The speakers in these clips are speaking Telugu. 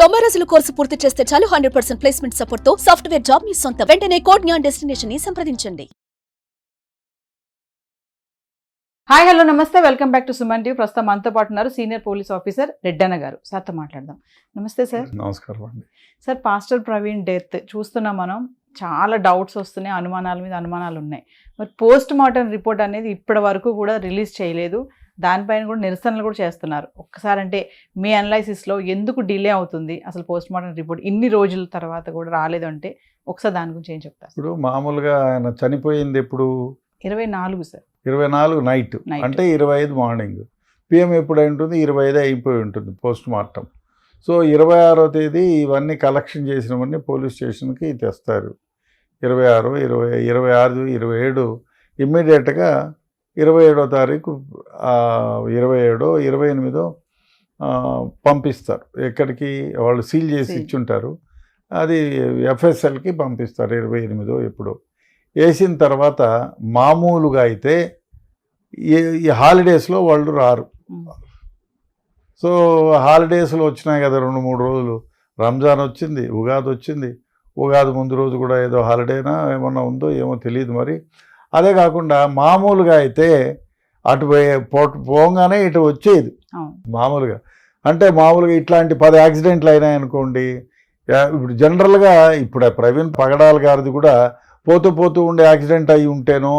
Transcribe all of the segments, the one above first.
90 రోజుల కోర్సు పూర్తి చేస్తే చాలు 100% ప్లేస్మెంట్ సపోర్ట్ తో సాఫ్ట్వేర్ జాబ్ మీ సొంతం. వెంటనే కోడ్ జ్ఞాన్ డెస్టినేషన్ ని సంప్రదించండి. హాయ్ హలో నమస్తే, welcome back to Suman TV. ప్రస్తుతం మనతో పాటు ఉన్నారు సీనియర్ పోలీస్ ఆఫీసర్ రెడ్డన్న గారు. సార్తో మాట్లాడదాం. నమస్తే సార్. నమస్కారం అండి. సార్, పాస్టర్ ప్రవీణ్ డెత్ చూస్తున్నాం మనం. చాలా డౌట్స్ వస్తున్నాయి, అనుమానాల మీద అనుమానాలు ఉన్నాయి. మరి పోస్ట్ మార్టం రిపోర్ట్ అనేది ఇప్పటి వరకు కూడా రిలీజ్ చేయలేదు. దానిపైన కూడా నిరసనలు కూడా చేస్తున్నారు. ఒక్కసారి అంటే మీ అనలైసిస్లో ఎందుకు డిలే అవుతుంది? అసలు పోస్ట్ మార్టం రిపోర్ట్ ఇన్ని రోజుల తర్వాత కూడా రాలేదు అంటే ఒకసారి దాని గురించి ఏం చెప్తారు? ఇప్పుడు మామూలుగా ఆయన చనిపోయింది ఎప్పుడు? 24 సార్. 24 నైట్, అంటే 25 మార్నింగ్. పిఎం ఎప్పుడు అయి ఉంటుంది? 25 అయిపోయి ఉంటుంది పోస్ట్ మార్టం. సో 26వ తేదీ ఇవన్నీ కలెక్షన్ చేసినవన్నీ పోలీస్ స్టేషన్కి తెస్తారు. 26, 26, 27 ఇమ్మీడియట్గా 27వ తారీఖు 27, 28 పంపిస్తారు. ఎక్కడికి? వాళ్ళు సీల్ చేసి ఇచ్చుంటారు, అది ఎఫ్ఎస్ఎల్కి పంపిస్తారు. 28 ఎప్పుడు వేసిన తర్వాత మామూలుగా అయితే ఈ హాలిడేస్లో వాళ్ళు రారు. సో హాలిడేస్లో వచ్చినాయి కదా 2-3 రోజులు. రంజాన్ వచ్చింది, ఉగాది వచ్చింది. ఉగాది ముందు రోజు కూడా ఏదో హాలిడేనా ఏమన్నా ఉందో ఏమో తెలియదు మరి. అదే కాకుండా మామూలుగా అయితే అటు పోగానే ఇటు వచ్చేది మామూలుగా. అంటే మామూలుగా ఇట్లాంటి 10 యాక్సిడెంట్లు అయినాయనుకోండి. ఇప్పుడు జనరల్గా ఇప్పుడు ప్రవీణ్ పగడాల గారిది కూడా పోతూ ఉండే యాక్సిడెంట్ అయి ఉంటేనో,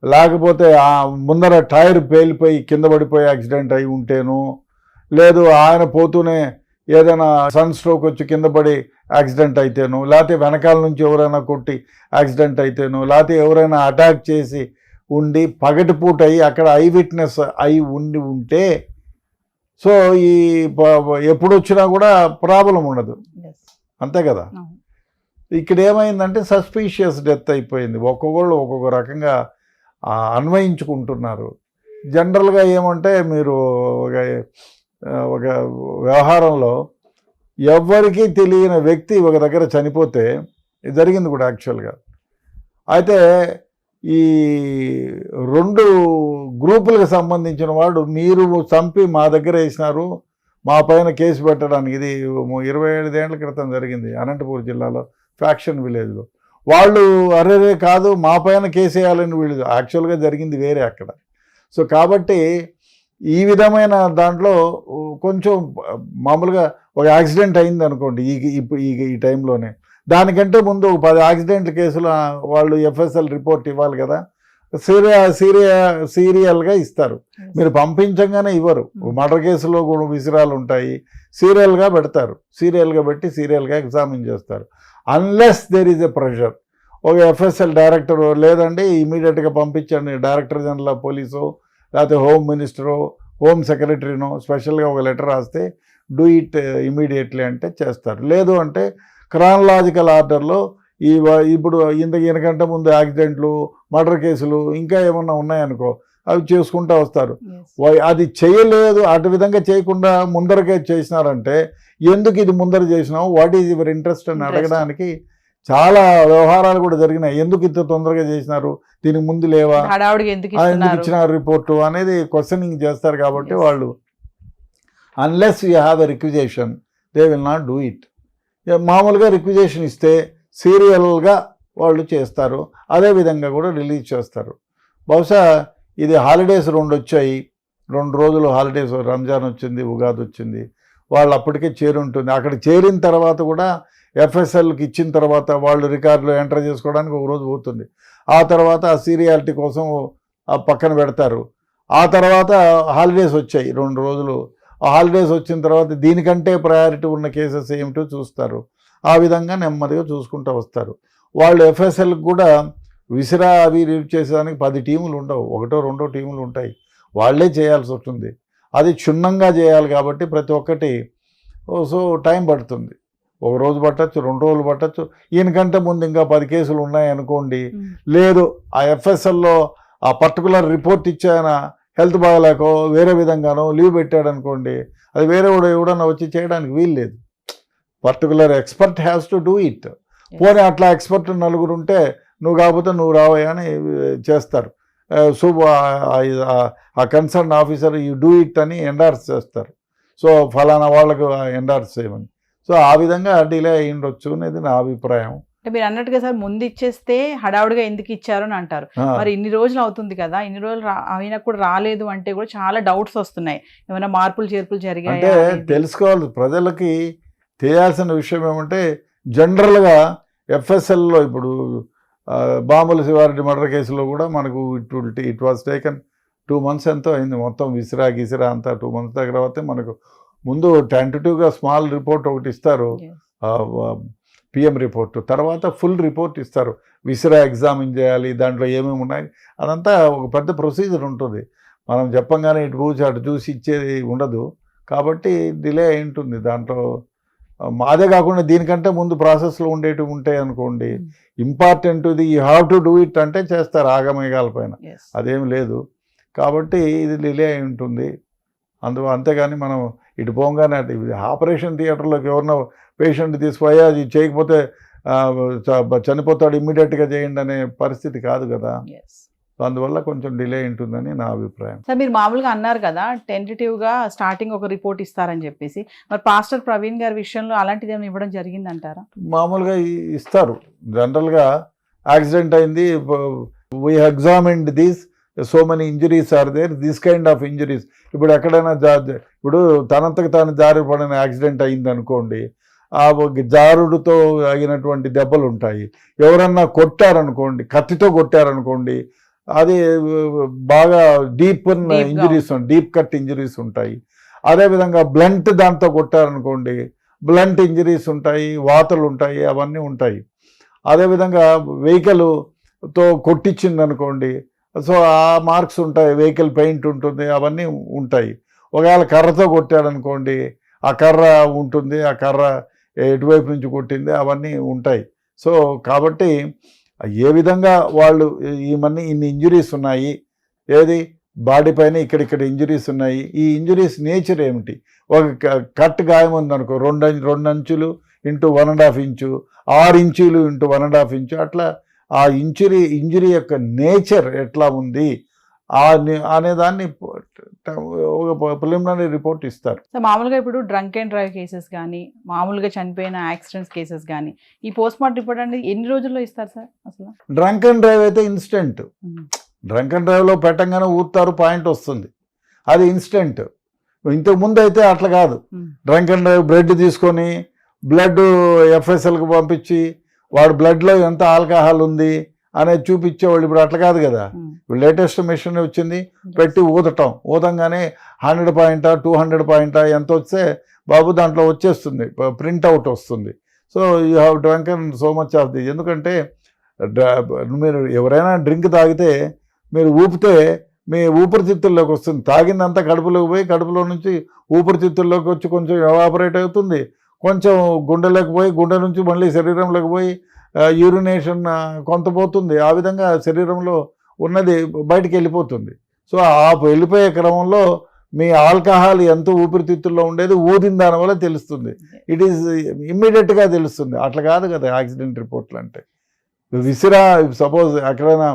లేకపోతే ముందర టైర్ పేలిపోయి కింద పడిపోయి యాక్సిడెంట్ అయి ఉంటేనో, లేదు ఆయన పోతూనే ఏదైనా సన్ స్ట్రోక్ వచ్చి కింద పడి యాక్సిడెంట్ అయితేనో, లేకపోతే వెనకాల నుంచి ఎవరైనా కొట్టి యాక్సిడెంట్ అయితేనో, లేకపోతే ఎవరైనా అటాక్ చేసి ఉండి పగటిపూట అయ్యి అక్కడ ఐ విట్నెస్ అయి ఉంటే, సో ఈ ఎప్పుడు వచ్చినా కూడా ప్రాబ్లం ఉండదు. అంతే కదా. ఇక్కడ ఏమైందంటే సస్పీషియస్ డెత్ అయిపోయింది. ఒక్కొక్కళ్ళు ఒక్కొక్క రకంగా అన్వయించుకుంటున్నారు. జనరల్గా ఏమంటే మీరు ఒక వ్యవహారంలో ఎవ్వరికీ తెలియని వ్యక్తి ఒక దగ్గర చనిపోతే, జరిగింది కూడా యాక్చువల్గా. అయితే ఈ 2 గ్రూపులకు సంబంధించిన వాడు మీరు చంపి మా దగ్గర వేసినారు, మా పైన కేసు పెట్టడానికి. ఇది 27 ఏళ్ల క్రితం జరిగింది అనంతపూర్ జిల్లాలో ఫ్యాక్షన్ విలేజ్లో. వాళ్ళు అరే కాదు మా పైన కేసు వేయాలని వీళ్ళు, యాక్చువల్గా జరిగింది వేరే అక్కడ. సో కాబట్టి ఈ విధమైన దాంట్లో కొంచెం మామూలుగా ఒక యాక్సిడెంట్ అయింది అనుకోండి ఈ టైంలోనే, దానికంటే ముందు 10 యాక్సిడెంట్ల కేసులు వాళ్ళు ఎఫ్ఎస్ఎల్ రిపోర్ట్ ఇవ్వాలి కదా. సీరియల్గా ఇస్తారు. మీరు పంపించగానే ఇవ్వరు. మర్డర్ కేసులో కూడా విసిరాలు ఉంటాయి, సీరియల్గా పెడతారు. సీరియల్గా పెట్టి సీరియల్గా ఎగ్జామిన్ చేస్తారు. Unless there is a pressure. ఒక ఎఫ్ఎస్ఎల్ డైరెక్టర్ లేదండి ఇమీడియట్గా పంపించండి, డైరెక్టర్ జనరల్ ఆఫ్ పోలీసు లేకపోతే హోమ్ మినిస్టరు, హోమ్ సెక్రటరీనో స్పెషల్గా ఒక లెటర్ రాస్తే డూ ఇట్ ఇమీడియట్లీ అంటే చేస్తారు. లేదు అంటే క్రానలాజికల్ ఆర్డర్లో ఇప్పుడు ఈయనకంటే ముందు యాక్సిడెంట్లు, మర్డర్ కేసులు ఇంకా ఏమన్నా ఉన్నాయనుకో అవి చేసుకుంటూ వస్తారు. అది చేయలేదు, అటు విధంగా చేయకుండా ముందరకే చేసినారంటే ఎందుకు ఇది ముందర చేసినావు, వాట్ ఈజ్ యువర్ ఇంట్రెస్ట్ అని అడగడానికి చాలా వ్యవహారాలు కూడా జరిగినాయి. ఎందుకు ఇంత తొందరగా చేసినారు, దీనికి ముందు లేవా, ఎందుకు ఇచ్చినారు రిపోర్టు అనేది క్వశ్చనింగ్ చేస్తారు. కాబట్టి వాళ్ళు unless you have a requisition they will not do it. మామూలుగా రిక్విజేషన్ ఇస్తే సీరియల్గా వాళ్ళు చేస్తారు, అదేవిధంగా కూడా రిలీజ్ చేస్తారు. బహుశా ఇది హాలిడేస్ 2 వచ్చాయి, 2 రోజులు హాలిడేస్, రంజాన్ వచ్చింది, ఉగాది వచ్చింది. వాళ్ళు అప్పటికే చేరుంటుంది. అక్కడ చేరిన తర్వాత కూడా ఎఫ్ఎస్ఎల్కి ఇచ్చిన తర్వాత వాళ్ళు రికార్డులో ఎంటర్ చేసుకోవడానికి 1 రోజు పోతుంది. ఆ తర్వాత ఆ సీరియాలిటీ కోసం పక్కన పెడతారు. ఆ తర్వాత హాలిడేస్ వచ్చాయి 2 రోజులు. ఆ హాలిడేస్ వచ్చిన తర్వాత దీనికంటే ప్రయారిటీ ఉన్న కేసెస్ ఏమిటో చూస్తారు. ఆ విధంగా నెమ్మదిగా చూసుకుంటూ వస్తారు. వాళ్ళు ఎఫ్ఎస్ఎల్కి కూడా విసిరా అవి రిలీవ్ చేసేదానికి 10 టీములు ఉండవు, 1-2 టీములు ఉంటాయి. వాళ్ళే చేయాల్సి వస్తుంది. అది క్షుణ్ణంగా చేయాలి కాబట్టి ప్రతి ఒక్కటి సో టైం పడుతుంది. 1 రోజు పట్టచ్చు, 2 రోజులు పట్టచ్చు. ఈయనకంటే ముందు ఇంకా 10 కేసులు ఉన్నాయనుకోండి, లేదు ఆ ఎఫ్ఎస్ఎల్లో ఆ పర్టికులర్ రిపోర్ట్ ఇచ్చాయన హెల్త్ బాగాలేకో వేరే విధంగానో లీవ్ పెట్టాడు అనుకోండి, అది వేరే ఎవడన్నా వచ్చి చేయడానికి వీలు లేదు. Particular expert has to do it. పోనీ అట్లా ఎక్స్పర్ట్ 4 ఉంటే నువ్వు కాకపోతే నువ్వు రావయ్యా అని చేస్తారు. సో ఆ concern officer you do it అని ఎండార్స్ చేస్తారు. సో ఫలానా వాళ్ళకు ఎండార్స్ చేయమని. సో ఆ విధంగా డిలే అయ్యి ఉండొచ్చు అనేది నా అభిప్రాయం. అంటే మీరు అన్నట్టుగా సార్ ముందు ఇచ్చేస్తే హడావుడిగా ఎందుకు ఇచ్చారు అని అంటారు. మరి ఇన్ని రోజులు అవుతుంది కదా, ఇన్ని రోజులు అయినా కూడా రాలేదు అంటే కూడా చాలా డౌట్స్ వస్తున్నాయి. ఏమైనా మార్పులు చేర్పులు జరిగాయి అంటే తెలుసుకోవాలి. ప్రజలకి తెలియాల్సిన విషయం ఏమంటే జనరల్గా ఎఫ్ఎస్ఎల్లో ఇప్పుడు బాంబుల శివారెడ్డి మర్డర్ కేసులో కూడా మనకు ఇట్ వాజ్ టేకన్ 2 months ఎంతో అయింది. మొత్తం విసిరా అంతా 2 months దగ్గర అయితే మనకు ముందు టెంటేటివ్గా స్మాల్ రిపోర్ట్ ఒకటి ఇస్తారు, పిఎం రిపోర్ట్, తర్వాత ఫుల్ రిపోర్ట్ ఇస్తారు. విసిరా ఎగ్జామిన్ చేయాలి, దాంట్లో ఏమేమి ఉన్నాయి అదంతా ఒక పెద్ద ప్రొసీజర్ ఉంటుంది. మనం చెప్పంగానే ఇటు కూర్చి అటు చూసి ఇచ్చేది ఉండదు, కాబట్టి డిలే అయి ఉంటుంది. దాంట్లో అదే కాకుండా దీనికంటే ముందు ప్రాసెస్లో ఉండేటివి ఉంటాయి అనుకోండి, ఇంపార్టెంట్ ఇది you have to do it అంటే చేస్తారు ఆగమేఘాల పైన, అదేమి లేదు. కాబట్టి ఇది డిలే అయి ఉంటుంది. అంతేగాని మనం ఇటు పోగానే ఆపరేషన్ థియేటర్లోకి ఎవరినో పేషెంట్ తీసుకుపోయా అది చేయకపోతే చనిపోతాడు ఇమ్మీడియట్గా చేయండి అనే పరిస్థితి కాదు కదా. అందువల్ల కొంచెం డిలే ఉంటుందని నా అభిప్రాయం. సార్ మీరు మామూలుగా అన్నారు కదా టెంటేటివ్గా స్టార్టింగ్ ఒక రిపోర్ట్ ఇస్తారని చెప్పేసి, మరి పాస్టర్ ప్రవీణ్ గారి విషయంలో అలాంటిది ఏమైనా ఇవ్వడం జరిగిందంటారా? మామూలుగా ఇస్తారు. జనరల్గా యాక్సిడెంట్ అయింది, we examined these, so many injuries are there, this kind of injuries. ఇప్పుడు ఎక్కడైనా ఇప్పుడు తనంతకు తాను జారి పడిన యాక్సిడెంట్ అయింది అనుకోండి, ఆ జారుడుతో అయినటువంటి దెబ్బలు ఉంటాయి. ఎవరన్నా కొట్టారనుకోండి, కత్తితో కొట్టారనుకోండి, అది బాగా deep injuries, deep cut injuries ఉంటాయి. అదేవిధంగా బ్లంట్ దాంతో కొట్టారనుకోండి, బ్లంట్ ఇంజరీస్ ఉంటాయి, వాతలు ఉంటాయి, అవన్నీ ఉంటాయి. అదేవిధంగా వెహికల్తో కొట్టించింది అనుకోండి, సో ఆ మార్క్స్ ఉంటాయి, వెహికల్ పెయింట్ ఉంటుంది, అవన్నీ ఉంటాయి. ఒకవేళ కర్రతో కొట్టారనుకోండి, ఆ కర్ర ఉంటుంది, ఆ కర్ర ఎటువైపు నుంచి కొట్టింది, అవన్నీ ఉంటాయి. సో కాబట్టి ఏ విధంగా వాళ్ళు ఇన్ని ఇంజురీస్ ఉన్నాయి, ఏది బాడీ పైన ఇక్కడ ఇంజురీస్ ఉన్నాయి, ఈ ఇంజురీస్ నేచర్ ఏమిటి, ఒక కట్ గాయం ఉందనుకో 2 అంచులు ఇంటూ 1.5 ఇంచు, 6 ఇంచులు ఇంటూ 1.5 ఇంచు, అట్లా ఆ ఇంజురీ యొక్క నేచర్ ఎట్లా ఉంది అనేదాన్ని ఒక ప్రిలిమినరీ రిపోర్ట్ ఇస్తారు. సో మామూలుగా ఇప్పుడు డ్రంక్ అండ్ డ్రైవ్ కేసెస్ కానీ, మామూలుగా చనిపోయిన యాక్సిడెంట్స్ కేసెస్ కానీ, ఈ పోస్ట్ మార్టం రిపోర్ట్ అనేది ఎన్ని రోజుల్లో ఇస్తారు సార్? అసలు డ్రంక్ అండ్ డ్రైవ్ అయితే ఇన్స్టెంట్. డ్రంక్ అండ్ డ్రైవ్లో పెట్టంగానే ఊతారు, పాయింట్ వస్తుంది, అది ఇన్స్టెంట్. ఇంతకుముందు అయితే అట్లా కాదు. డ్రంక్ అండ్ డ్రైవ్ బ్లడ్ తీసుకొని బ్లడ్ ఎఫ్ఎస్ఎల్కి పంపించి వాడు బ్లడ్లో ఎంత ఆల్కహాల్ ఉంది అనేది చూపించేవాళ్ళు. ఇప్పుడు అట్లా కాదు కదా. ఇప్పుడు లేటెస్ట్ మెషిన్ వచ్చింది, పెట్టి ఊదంగానే 100 పాయింటా 200 పాయింటా ఎంత వస్తే బాబు దాంట్లో వచ్చేస్తుంది, ప్రింట్అవుట్ వస్తుంది. So you have drunken so much of the. ఎందుకంటే మీరు ఎవరైనా డ్రింక్ తాగితే మీరు ఊపితే మీ ఊపిరితిత్తుల్లోకి వస్తుంది, తాగిందంతా కడుపులోకి పోయి కడుపులో నుంచి ఊపిరితిత్తుల్లోకి వచ్చి కొంచెం ఎవాపరేట్ అవుతుంది, కొంచెం గుండెలోకి పోయి గుండె నుంచి మళ్ళీ శరీరంలోకి పోయి యూరినేషన్ కొంత పోతుంది. ఆ విధంగా శరీరంలో ఉన్నది బయటికి వెళ్ళిపోతుంది. సో ఆ వెళ్ళిపోయే క్రమంలో మీ ఆల్కహాల్ ఎంత ఊపిరితిత్తుల్లో ఉండేది ఊదిన దానివల్ల తెలుస్తుంది. ఇట్ ఈస్ ఇమ్మీడియట్గా తెలుస్తుంది. అట్లా కాదు కదా యాక్సిడెంట్ రిపోర్ట్లు అంటే. విసిరా సపోజ్ ఎక్కడైనా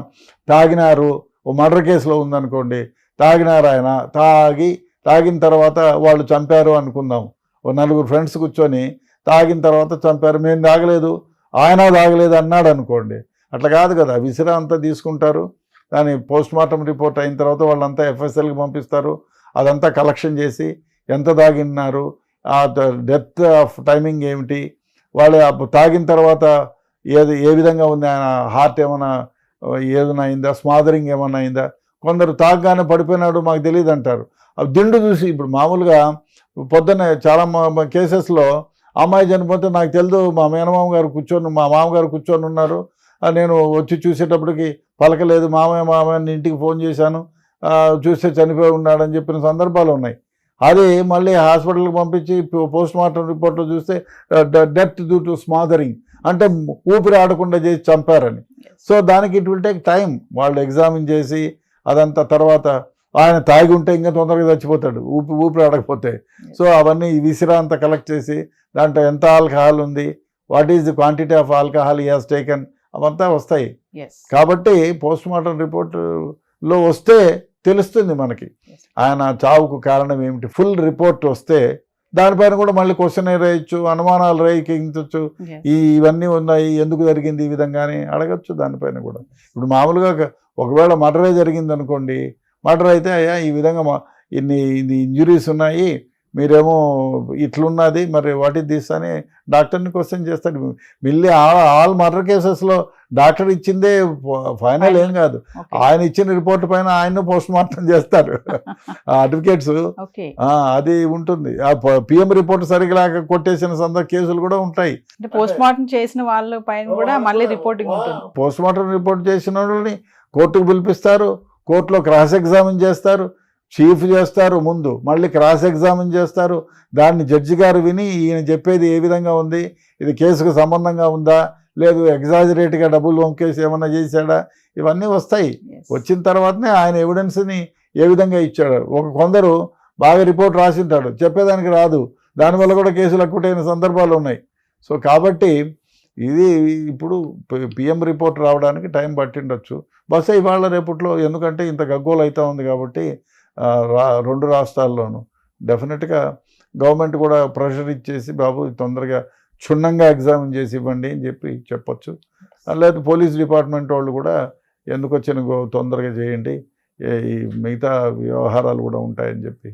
తాగినారు, ఓ మర్డర్ కేసులో ఉందనుకోండి, తాగినారు, ఆయన తాగిన తర్వాత వాళ్ళు చంపారు అనుకుందాం, ఓ 4 ఫ్రెండ్స్ కూర్చొని తాగిన తర్వాత చంపారు, మేము తాగలేదు ఆయన తాగలేదు అన్నాడు అనుకోండి, అట్లా కాదు కదా. విసిరా అంతా తీసుకుంటారు, దాని పోస్ట్ మార్టం రిపోర్ట్ అయిన తర్వాత వాళ్ళంతా ఎఫ్ఎస్ఎల్కి పంపిస్తారు, అదంతా కలెక్షన్ చేసి ఎంత తాగినారు, ఆ డెత్ ఆఫ్ టైమింగ్ ఏమిటి, వాళ్ళు తాగిన తర్వాత ఏ విధంగా ఉంది, ఆయన హార్ట్ ఏమైనా అయిందా, స్మాదరింగ్ ఏమైనా అయిందా. కొందరు తాగగానే పడిపోయినాడు మాకు తెలియదు అంటారు. దిండు చూసి ఇప్పుడు మామూలుగా పొద్దున్న చాలా కేసెస్లో అమ్మాయి చనిపోతే నాకు తెలియదు, మా మామగారు కూర్చొని ఉన్నారు, నేను వచ్చి చూసేటప్పటికి పలకలేదు, మామయ్యని ఇంటికి ఫోన్ చేశాను, చూస్తే చనిపోయి ఉన్నాడని చెప్పిన సందర్భాలు ఉన్నాయి. అది మళ్ళీ హాస్పిటల్కి పంపించి పోస్ట్ మార్టం రిపోర్ట్లో చూస్తే డెత్ డ్యూ టు స్మాదరింగ్, అంటే ఊపిరి ఆడకుండా చేసి చంపారని. సో దానికి ఇట్ విల్ టేక్ టైం, వాళ్ళు ఎగ్జామిన్ చేసి అదంతా. తర్వాత ఆయన తాగి ఉంటే ఇంకా తొందరగా చచ్చిపోతాడు ఊపిరి ఆడకపోతే. సో అవన్నీ విసిరా అంతా కలెక్ట్ చేసి దాంట్లో ఎంత ఆల్కహాల్ ఉంది, what is the quantity of alcohol he has taken, అవంతా వస్తాయి. కాబట్టి పోస్ట్ మార్టం రిపోర్ట్లో వస్తే తెలుస్తుంది మనకి ఆయన చావుకు కారణం ఏమిటి. ఫుల్ రిపోర్ట్ వస్తే దానిపైన కూడా మళ్ళీ క్వశ్చన్ వేయచ్చు, అనుమానాలు రేయించవచ్చు. ఇవన్నీ ఉన్నాయి, ఎందుకు జరిగింది ఈ విధంగానే అడగచ్చు దానిపైన కూడా. ఇప్పుడు మామూలుగా ఒకవేళ మర్డరే జరిగింది అనుకోండి, మర్డర్ అయితే అయ్యా ఈ విధంగా ఇన్ని ఇంజురీస్ ఉన్నాయి, మీరేమో ఇట్లున్నది, మరి వాట్ ఇస్ దిస్ అని డాక్టర్ని క్వశ్చన్ చేస్తాడు. మళ్ళీ ఆల్ మర్డర్ కేసెస్లో డాక్టర్ ఇచ్చిందే ఫైనల్ ఏం కాదు, ఆయన ఇచ్చిన రిపోర్ట్ పైన ఆయన పోస్ట్ మార్టం చేస్తారు అడ్వకేట్స్. అది ఉంటుంది. ఆ పిఎం రిపోర్ట్ సరిగ్గా కొట్టేసిన కేసులు కూడా ఉంటాయి. పోస్ట్ మార్టం చేసిన వాళ్ళ పైన కూడా మళ్ళీ రిపోర్టింగ్ ఉంటుంది. పోస్ట్ మార్టం రిపోర్ట్ చేసిన వాళ్ళని కోర్టుకు పిలిపిస్తారు, కోర్టులో క్రాస్ ఎగ్జామిన్ చేస్తారు, చీఫ్ చేస్తారు, ముందు మళ్ళీ క్రాస్ ఎగ్జామిన్ చేస్తారు. దాన్ని జడ్జి గారు విని ఈయన చెప్పేది ఏ విధంగా ఉంది, ఇది కేసుకు సంబంధంగా ఉందా, లేదు ఎగ్జాజరేట్గా డబ్బులు వంకేసి ఏమన్నా చేశాడా, ఇవన్నీ వస్తాయి. వచ్చిన తర్వాతనే ఆయన ఎవిడెన్స్ని ఏ విధంగా ఇచ్చాడు. కొందరు బాగా రిపోర్ట్ రాసింటాడు, చెప్పేదానికి రాదు, దానివల్ల కూడా కేసులు అక్కుటైన సందర్భాలు ఉన్నాయి. సో కాబట్టి ఇది ఇప్పుడు పిఎం రిపోర్ట్ రావడానికి టైం పట్టిండొచ్చు. బహుశా ఇవాళ రేపట్లో, ఎందుకంటే ఇంత గగ్గోలు అవుతూ ఉంది కాబట్టి రెండు రాష్ట్రాల్లోనూ డెఫినెట్గా గవర్నమెంట్ కూడా ప్రెషర్ ఇచ్చేసి బాబు తొందరగా క్షుణ్ణంగా ఎగ్జామిన్ చేసి ఇవ్వండి అని చెప్పొచ్చు. లేదా పోలీస్ డిపార్ట్మెంట్ వాళ్ళు కూడా ఎందుకు వచ్చిన తొందరగా చేయండి, ఈ మిగతా వ్యవహారాలు కూడా ఉంటాయని చెప్పి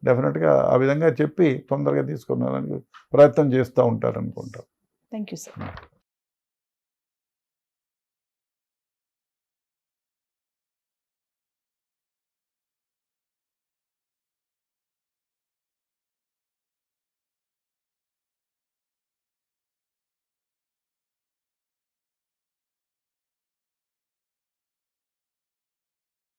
డెఫినెట్గా ఆ విధంగా చెప్పి తొందరగా తీసుకున్నారని ప్రయత్నం చేస్తూ ఉంటారనుకుంటా. Thank you sir.